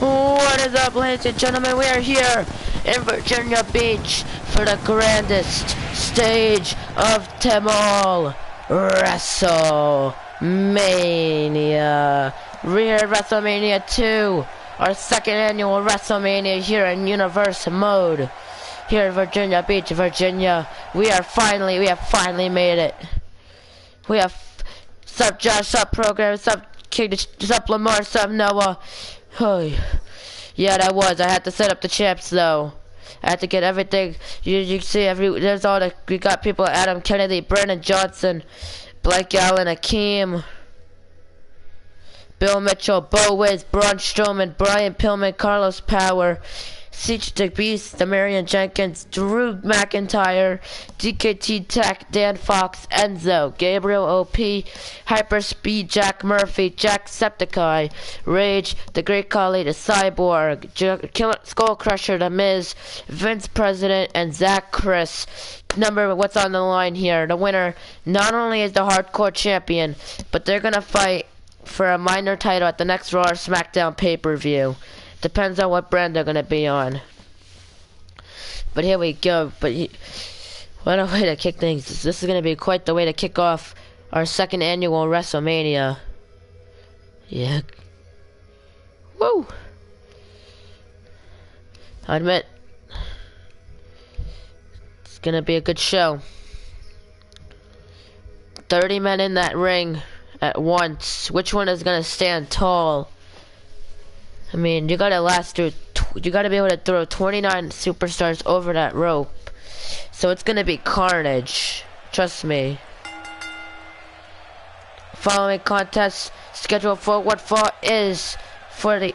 What is up, ladies and gentlemen? We are here in Virginia Beach for the grandest stage of them all, Wrestlemania. We're here at Wrestlemania 2, our second annual Wrestlemania here in Universe Mode. Here in Virginia Beach, Virginia. We have finally made it. We have sup Josh, sup Program, sup King, sup Lamar, sup Noah. Oh, yeah, that was. I had to set up the champs though. I had to get everything. You see, there's all the. We got people: Adam Kennedy, Brandon Johnson, Blake Allen, Akeem, Bill Mitchell, Bo Wiz, Braun Strowman, Brian Pillman, Carlos Power, Siege the Beast, Demarion Jenkins, Drew McIntyre, DKT Tech, Dan Fox, Enzo, Gabriel OP, Hyperspeed, Jack Murphy, Jacksepticeye, Rage, The Great Khali, The Cyborg, Killer, Skull Crusher, The Miz, Vince President, and Zach Chris. Remember what's on the line here. The winner not only is the Hardcore Champion, but they're gonna fight for a minor title at the next Raw or SmackDown pay-per-view. Depends on what brand they're gonna be on. But here we go. What a way to kick things. This is gonna be quite the way to kick off our second annual WrestleMania. Yeah. Woo! I admit, it's gonna be a good show. 30 men in that ring at once. Which one is gonna stand tall? I mean, you gotta be able to throw 29 superstars over that rope. So it's gonna be carnage. Trust me. Following contest scheduled for what fall is for the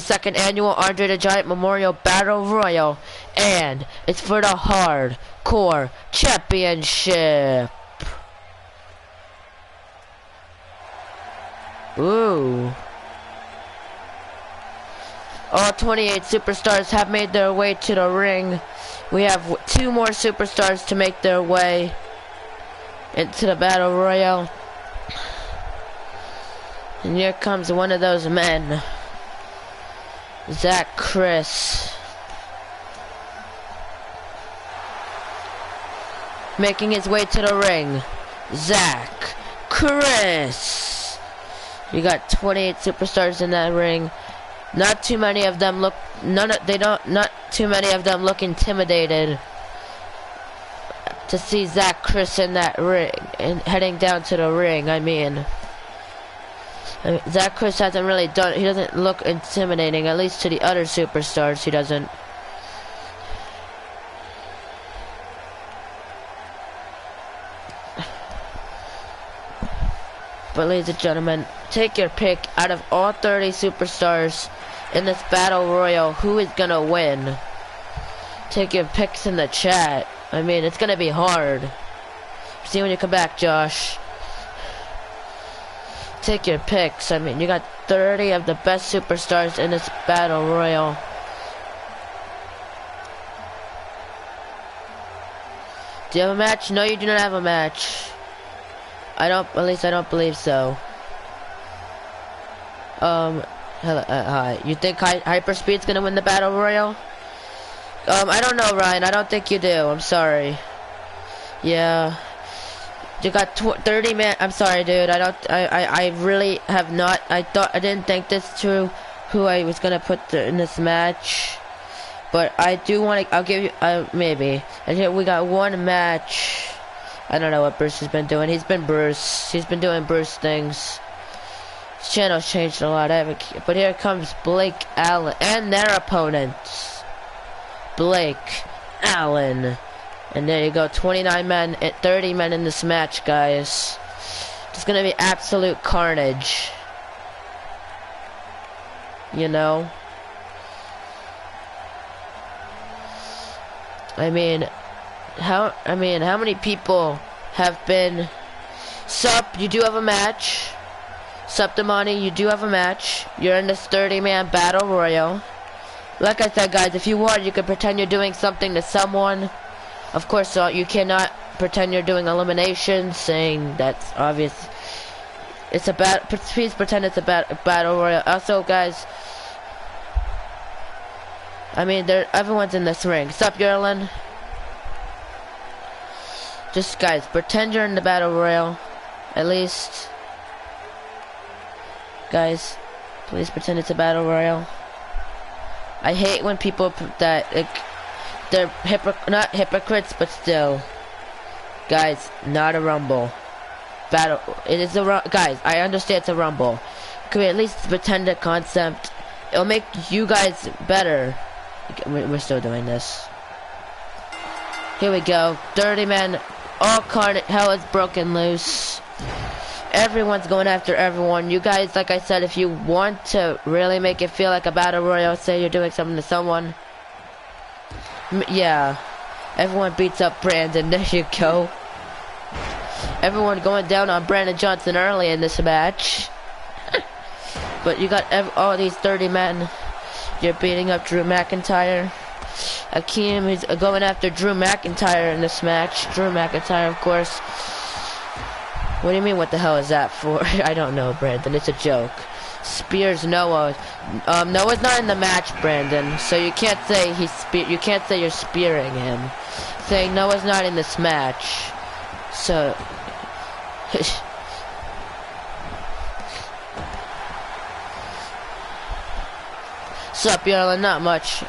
second annual Andre the Giant Memorial Battle Royal, and it's for the Hardcore Championship. Ooh. All 28 superstars have made their way to the ring. We have 2 more superstars to make their way into the Battle Royale. And here comes one of those men. Zach Chris. Making his way to the ring. Zach Chris. You got 28 superstars in that ring. Not too many of them look not too many of them look intimidated to see Zach Chris in that ring and heading down to the ring. I mean, Zach Chris hasn't really he doesn't look intimidating, at least to the other superstars. He doesn't. But ladies and gentlemen, take your pick out of all 30 superstars in this battle royal. Who is gonna win? Take your picks in the chat. I mean, it's gonna be hard. See you when you come back, Josh. Take your picks. I mean, you got 30 of the best superstars in this battle royal. Do you have a match? No, you do not have a match. At least I don't believe so. Hello, hi. You think Hyperspeed's gonna win the Battle Royal? I don't know, Ryan. I don't think you do. I'm sorry. Yeah. You got 30 man. I'm sorry, dude. I really have not. I didn't think this through who I was gonna put in this match. But I do want to. I'll give you. Maybe. And here we got one match. I don't know what Bruce has been doing. He's been Bruce. He's been doing Bruce things. His channel's changed a lot. But here comes Blake Allen and their opponents. Blake Allen. And there you go. 29 men, 30 men in this match, guys. It's gonna be absolute carnage. You know? I mean, how many people have been Sup, you do have a match. Sup Damani, you do have a match. You're in this 30-man battle royal. Like I said, guys, if you want, you can pretend you're doing something to someone. Of course, you cannot pretend you're doing eliminations, saying that's obvious. It's a please pretend it's a battle royal. Also, guys, I mean, everyone's in this ring. Sup, Yerlin? Just, guys, pretend you're in the battle royal. At least. Guys, please pretend it's a battle royal. I hate when people that, like, they're not hypocrites, but still. Guys, not a rumble. It is a guys, I understand it's a rumble. Can we at least pretend a concept? It'll make you guys better. We're still doing this. Here we go. 30 men. All carnage. Hell is broken loose. Everyone's going after everyone. You guys, like I said, if you want to really make it feel like a battle royale, say you're doing something to someone. Yeah. Everyone beats up Brandon. There you go. Everyone going down on Brandon Johnson early in this match. But you got all these 30 men. You're beating up Drew McIntyre. Akeem is going after Drew McIntyre in this match. Drew McIntyre, of course. What do you mean, what the hell is that for? I don't know, Brandon. It's a joke. Spears Noah. Noah's not in the match, Brandon. So you can't say you can't say you're spearing him. Saying Noah's not in this match. So Sup, Yarla? Not much.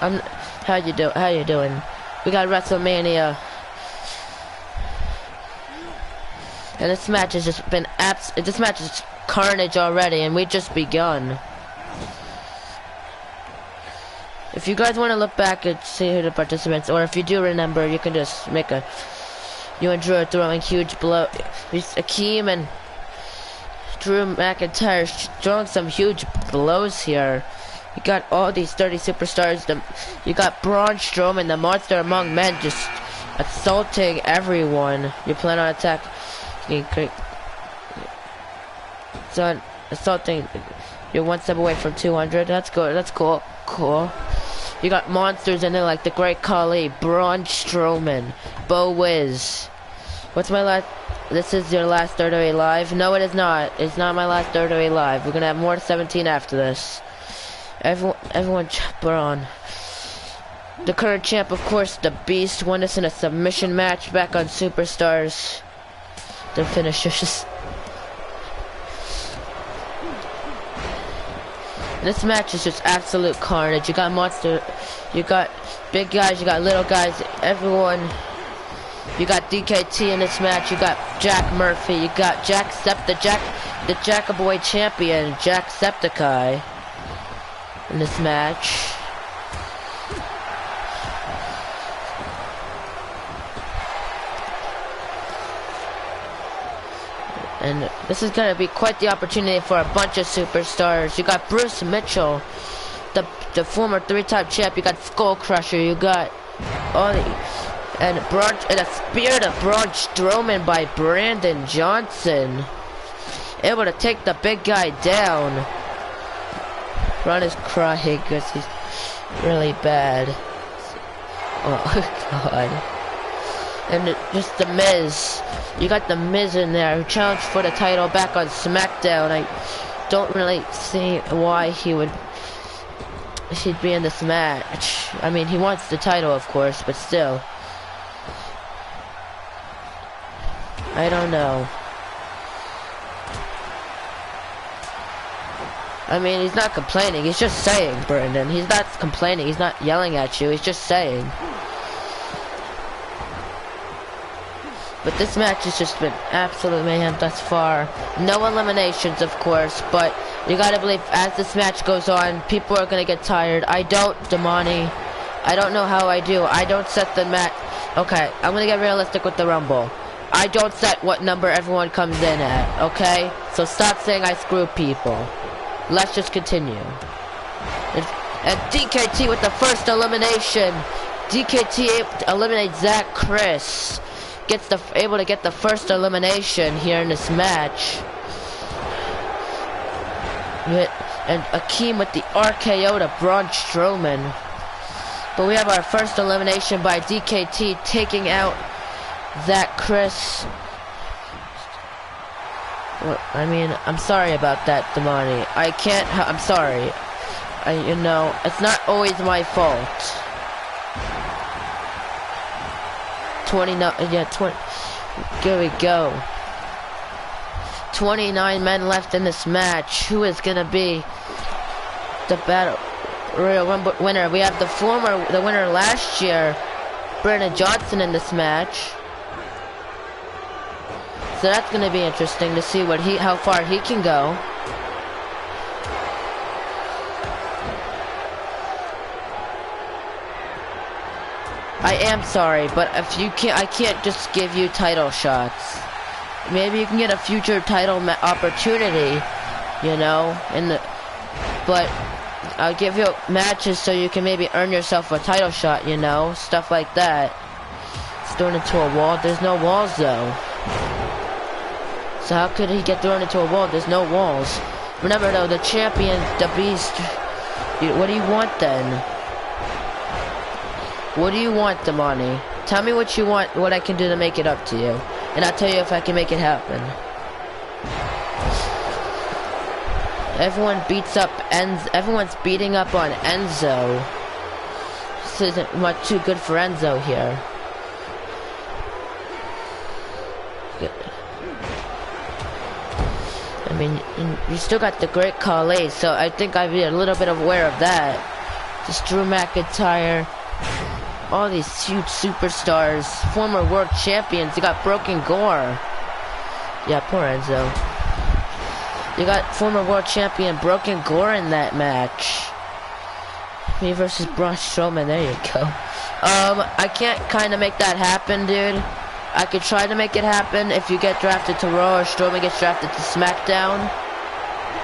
How you doing? We got Wrestlemania. And this match has just been this match is carnage already, and we just begun. If you guys want to look back and see who the participants, or if you do remember, you can just make a. You and Drew are throwing huge blow. Akeem and Drew McIntyre throwing some huge blows here. You got all these 30 superstars. You got Braun Strowman, the monster among men, just assaulting everyone. You plan on attack. So assaulting. You're one step away from 200. That's good. That's cool. Cool. You got monsters in there like the Great Khali, Braun Strowman, Bo Wiz. What's my last? This is your last WWE Live? No, it is not. It's not my last WWE Live. We're gonna have more 17 after this. Everyone, Braun. The current champ, of course, the Beast, won this in a submission match back on Superstars. The finishers. This match is just absolute carnage. You got you got big guys, you got little guys, everyone. You got DKT in this match, you got Jack Murphy, you got the Jackaboy champion, Jacksepticeye, in this match. And this is going to be quite the opportunity for a bunch of superstars. You got Bruce Mitchell, the former 3-time champ. You got Skull Crusher. You got and a spear to Braun Strowman by Brandon Johnson. Able to take the big guy down. Braun is crying because he's really bad. Oh God. And just the Miz. You got the Miz in there who challenged for the title back on SmackDown. I don't really see why he'd be in this match. I mean, he wants the title, of course, but still. I don't know. I mean, he's not complaining. He's just saying, Brandon. He's not complaining. He's not yelling at you. He's just saying. But this match has just been absolute mayhem thus far. No eliminations, of course, but you gotta believe as this match goes on, people are gonna get tired. I don't, Damani. I don't know how I do. I don't set the match. Okay, I'm gonna get realistic with the Rumble. I don't set what number everyone comes in at, okay? So stop saying I screw people. Let's just continue. And DKT with the first elimination. DKT eliminates Zach Chris. Able to get the first elimination here in this match. And Akeem with the RKO to Braun Strowman. But we have our first elimination by DKT taking out Zach Chris. Well, I mean, I'm sorry about that, Damani. I can't. I'm sorry. You know, it's not always my fault. 29. Yeah, 20. Here we go. 29 men left in this match. Who is gonna be the Battle Royal Rumble winner? We have the winner last year, Brandon Johnson, in this match. So that's gonna be interesting to see how far he can go. I am sorry, but if you can't, I can't just give you title shots. Maybe you can get a future title opportunity, you know, but I'll give you matches so you can maybe earn yourself a title shot, you know, stuff like that. It's thrown into a wall. There's no walls though. So how could he get thrown into a wall? There's no walls. Remember though, the champion, the beast. What do you want then? What do you want, Damani? Tell me what you want, what I can do to make it up to you. And I'll tell you if I can make it happen. Everyone's beating up on Enzo. This isn't much too good for Enzo here. I mean, you still got the Great Khali, so I think I'd be a little bit aware of that. Just Drew McIntyre. All these huge superstars, former world champions. You got Broken Gore. Yeah, poor Enzo. You got former world champion Broken Gore in that match. Me versus Braun Strowman. There you go. I can't kind of make that happen, dude. I could try to make it happen if you get drafted to Raw or Strowman gets drafted to SmackDown.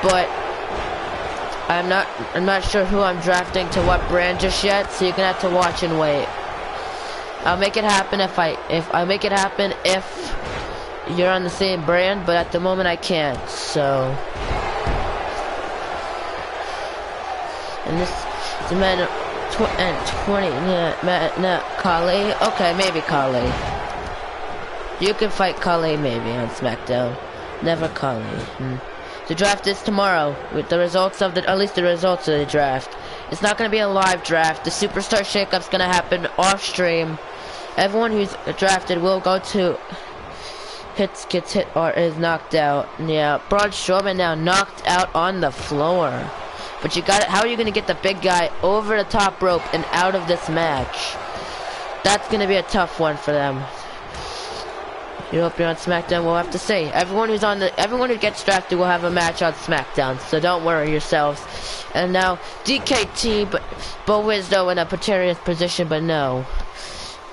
But I'm not sure who I'm drafting to what brand just yet, so you're gonna have to watch and wait. I'll make it happen if I make it happen if you're on the same brand, but at the moment I can't. So, and this is man 20. Yeah, Khali. Okay, maybe Khali. You can fight Khali maybe on SmackDown. Never Khali. The draft is tomorrow with the results of at least the results of the draft. It's not going to be a live draft. The Superstar Shakeup's going to happen off stream. Everyone who's drafted will go to gets hit or is knocked out. Yeah, Braun Strowman now knocked out on the floor. But you got it. How are you going to get the big guy over the top rope and out of this match? That's going to be a tough one for them. You hope you're on SmackDown. We'll have to see. Everyone who gets drafted will have a match on SmackDown, so don't worry yourselves. And now DKT, but Bo Wiz though in a precarious position, but no.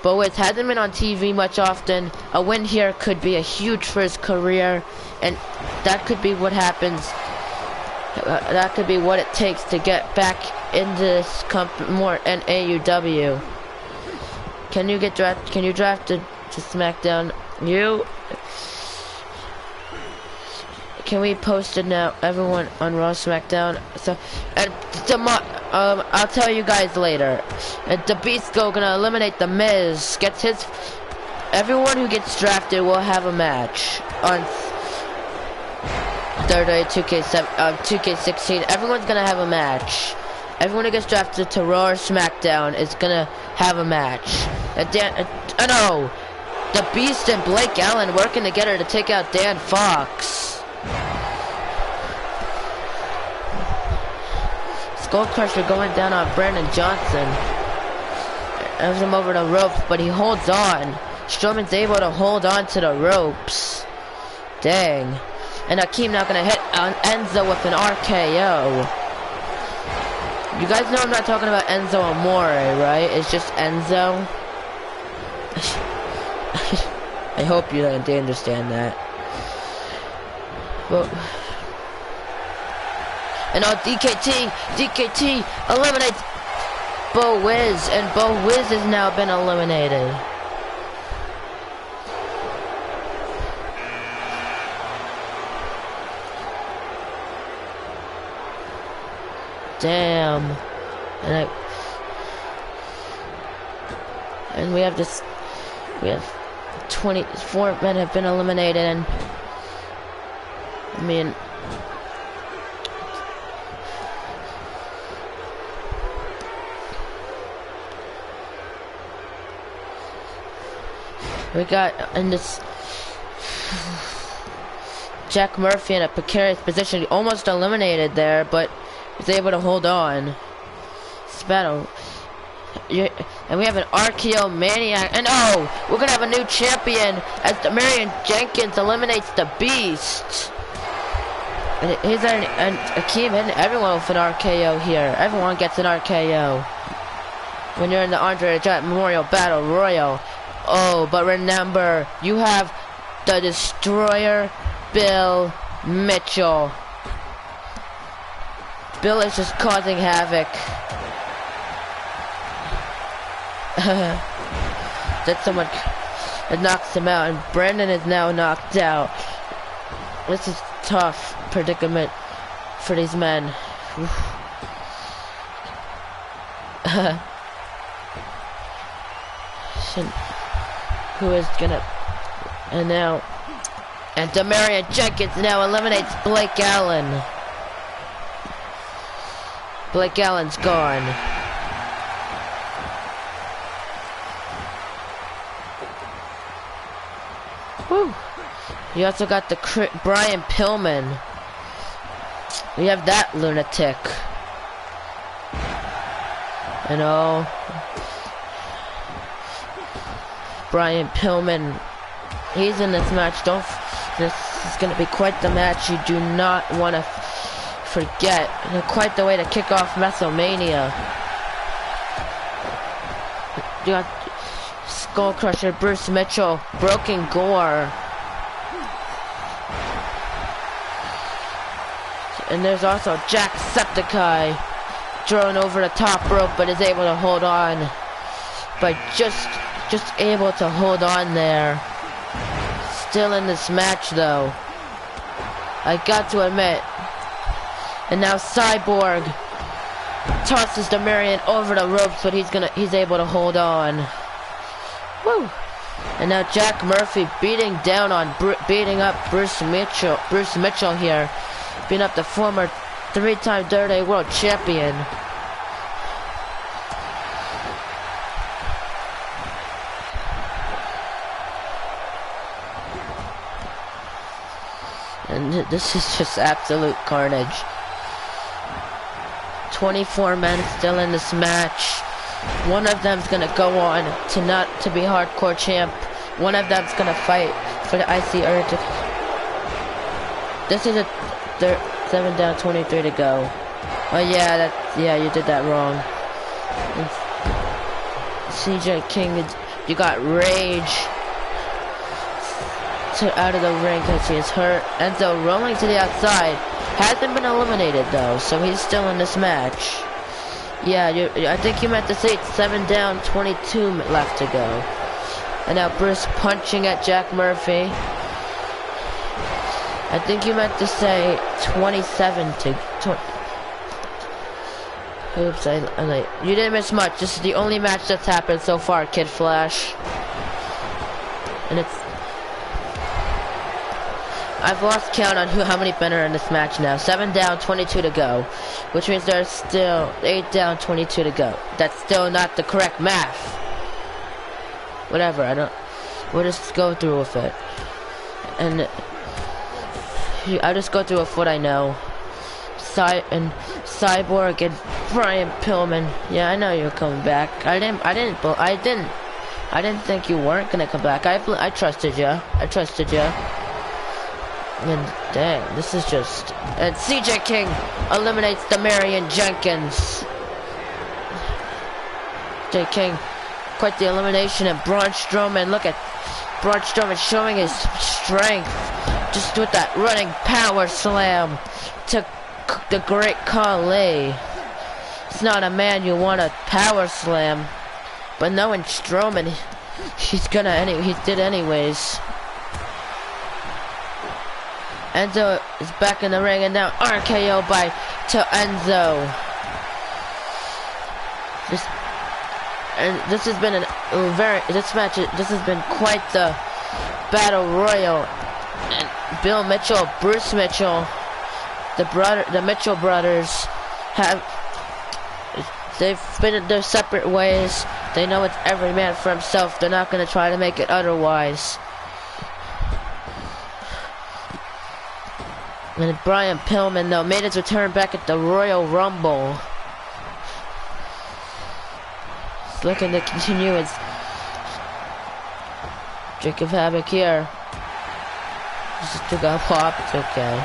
Bo Wiz hasn't been on TV much often. A win here could be a huge for his career, and that could be what happens. That could be what it takes to get back into this more in AEW. Can you draft to SmackDown? Can we post it now? Everyone on Raw, SmackDown. So, and I'll tell you guys later. And the Beast gonna eliminate the Miz. Everyone who gets drafted will have a match on Thursday 2K16. Everyone's gonna have a match. Everyone who gets drafted to Raw or SmackDown is gonna have a match. No. The Beast and Blake Allen working together to take out Dan Fox. Skull Crusher going down on Brandon Johnson. Has him over the ropes, but he holds on. Strowman's able to hold on to the ropes. Dang. And Akeem now gonna hit on Enzo with an RKO. You guys know I'm not talking about Enzo Amore, right? It's just Enzo. I hope you understand that. But and now DKT eliminates Bo Wiz, and Bo Wiz has now been eliminated. Damn. And we have 24 men have been eliminated, and I mean, we got in this Jack Murphy in a precarious position, almost eliminated there, but was able to hold on. This battle. And we have an RKO Maniac, and oh, we're gonna have a new champion as Marion Jenkins eliminates the Beast. And here's Akeem hitting everyone with an RKO here. Everyone gets an RKO when you're in the Andre the Giant Memorial Battle Royal. Oh, but remember, you have the Destroyer, Bill Mitchell. Bill is just causing havoc. That someone that knocks him out, and Brandon is now knocked out. This is tough predicament for these men. Who is gonna? And now, and Demarion Jenkins now eliminates Blake Allen. Blake Allen's gone. Whew. You also got the Brian Pillman. We have that lunatic. And oh, Brian Pillman, he's in this match. This is going to be quite the match. You do not want to forget. Quite the way to kick off Wrestlemania. You got Skull Crusher, Bruce Mitchell, Broken Gore. And there's also Jacksepticeye thrown over the top rope, but is able to hold on. But just able to hold on there. Still in this match though, I got to admit. And now Cyborg tosses Demarion over the ropes, but he's able to hold on. Woo! And now Jack Murphy beating up Bruce Mitchell here, beating up the former 3-time WWE World Champion. And this is just absolute carnage. 24 men still in this match. One of them's gonna go on to be hardcore champ. One of them's gonna fight for the IC urge. This is 7 down, 23 to go. Oh yeah, you did that wrong. CJ King, you got Rage out of the ring because he is hurt. Enzo rolling to the outside. Hasn't been eliminated though, so he's still in this match. Yeah, I think you meant to say it's 7 down, 22 left to go. And now Bruce punching at Jack Murphy. I think you meant to say 27 to 20. Oops, you didn't miss much. This is the only match that's happened so far, Kid Flash. And I've lost count on how many men are in this match now. 7 down, 22 to go. Which means there's still 8 down, 22 to go. That's still not the correct math. Whatever, we'll just go through with it. And I'll just go through with what I know. Cyborg and Brian Pillman. Yeah, I know you're coming back. I didn't think you weren't gonna come back. I trusted you. And dang, this is just... And CJ King eliminates Demarion Jenkins. CJ King, quite the elimination. And Braun Strowman, look at Braun Strowman showing his strength. Just with that running power slam to the Great Khali. It's not a man you want to power slam. But knowing Strowman, he did anyways. Enzo is back in the ring, and now RKO to Enzo. This has been this has been quite the battle royal. And Bill Mitchell, Bruce Mitchell, the Mitchell brothers they've been in their separate ways. They know it's every man for himself. They're not going to try to make it otherwise. And Brian Pillman, though, made his return back at the Royal Rumble. He's looking to continue his streak of havoc here. Just took a pop, it's okay.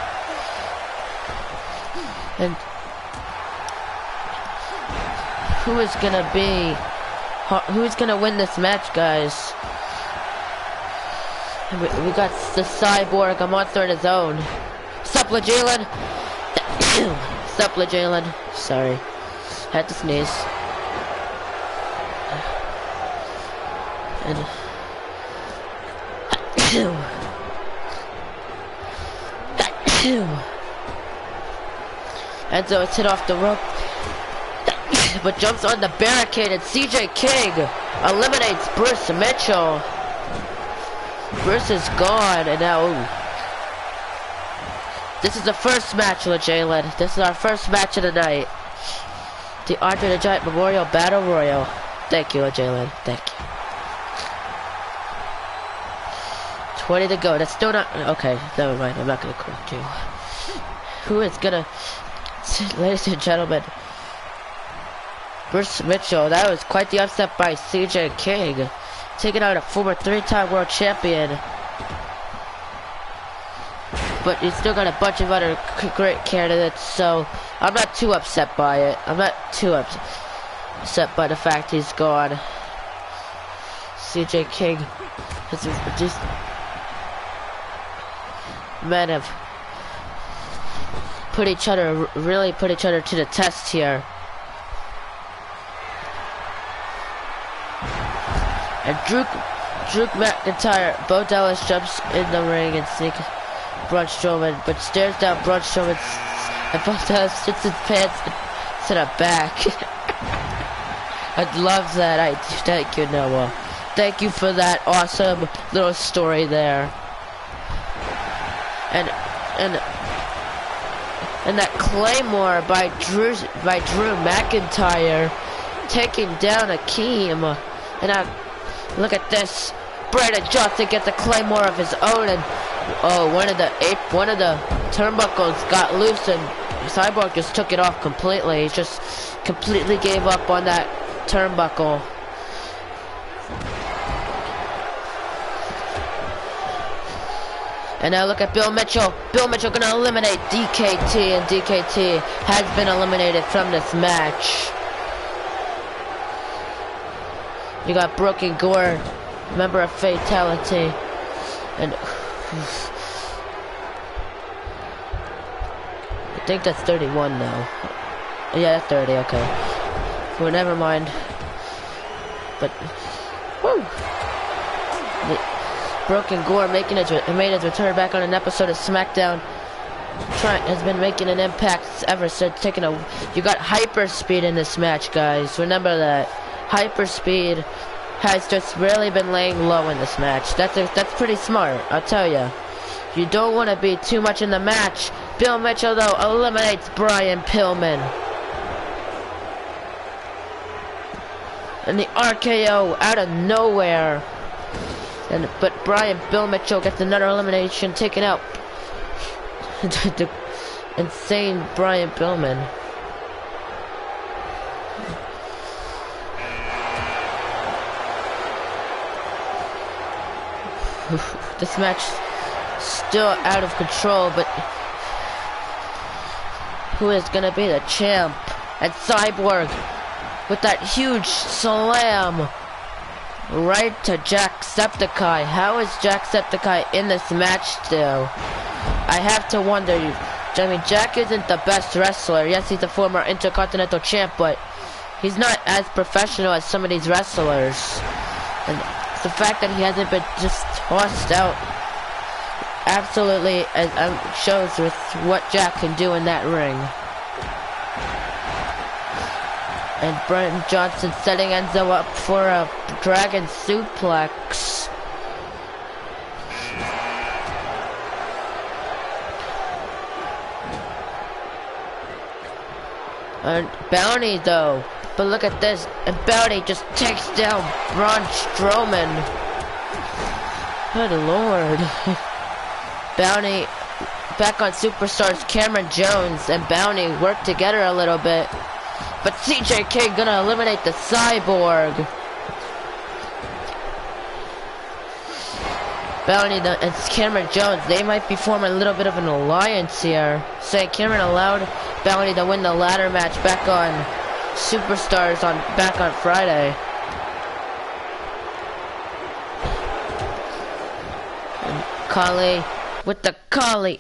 And who's gonna win this match, guys? We got the Cyborg, a monster on his own. Supla Jalen. Supla Jalen. Sorry. Had to sneeze. Enzo is hit off the rope, but jumps on the barricade, and CJ King eliminates Bruce Mitchell. Bruce is gone, and now this is the first match with Jalen. This is our first match of the night. The Andre the Giant Memorial Battle Royal. Thank you, Jalen. Thank you. 20 to go. That's still not... Okay, never mind. I'm not going to correct you. Who is going to... Ladies and gentlemen. Bruce Mitchell. That was quite the upset by CJ King. Taking out a former 3-time world champion. But he's still got a bunch of other great candidates, so I'm not too upset by it. I'm not too upset by the fact he's gone. CJ King has just... Men have really put each other to the test here. And Drew McIntyre, Bo Dallas jumps in the ring and sneaks Braun Strowman, but stares down Braun Strowman, and Bo Dallas sits his pants to the back. I love that. Thank you, Noah. Thank you for that awesome little story there. And that Claymore by Drew McIntyre taking down Akeem. And now look at this. Brandon Johnson gets a Claymore of his own, and one of the turnbuckles got loose, and Cyborg just took it off completely. He just completely gave up on that turnbuckle. And now look at Bill Mitchell. Bill Mitchell gonna eliminate DKT, and DKT has been eliminated from this match. You got Broken Gore, member of Fatality, and I think that's 31 now. Yeah, that's 30. Okay. Well, never mind. But woo. Broken Gore made his return back on an episode of SmackDown. Has been making an impact ever since. You got Hyperspeed in this match, guys. Remember that. Hyperspeed has just really been laying low in this match. That's pretty smart, I'll tell you. You don't want to be too much in the match. Bill Mitchell, though, eliminates Brian Pillman. And the RKO out of nowhere. But Bill Mitchell gets another elimination, taken out the insane Brian Pillman. This match still out of control, but who is gonna be the champ? And Cyborg with that huge slam right to Jacksepticeye. How is Jacksepticeye in this match still? I have to wonder. I mean, Jack isn't the best wrestler. Yes, he's a former Intercontinental champ, but he's not as professional as some of these wrestlers. And the fact that he hasn't been just tossed out absolutely shows with what Jack can do in that ring. And Brandon Johnson setting Enzo up for a dragon suplex. And Bounty though. But look at this. And Bounty just takes down Braun Strowman. Good lord. Bounty back on Superstars. Cameron Jones and Bounty work together a little bit. But CJK gonna eliminate the Cyborg. Bounty and Cameron Jones, they might be forming a little bit of an alliance here. Say Cameron allowed Bounty to win the ladder match back on Superstars back on Friday. And Kali with the Kali.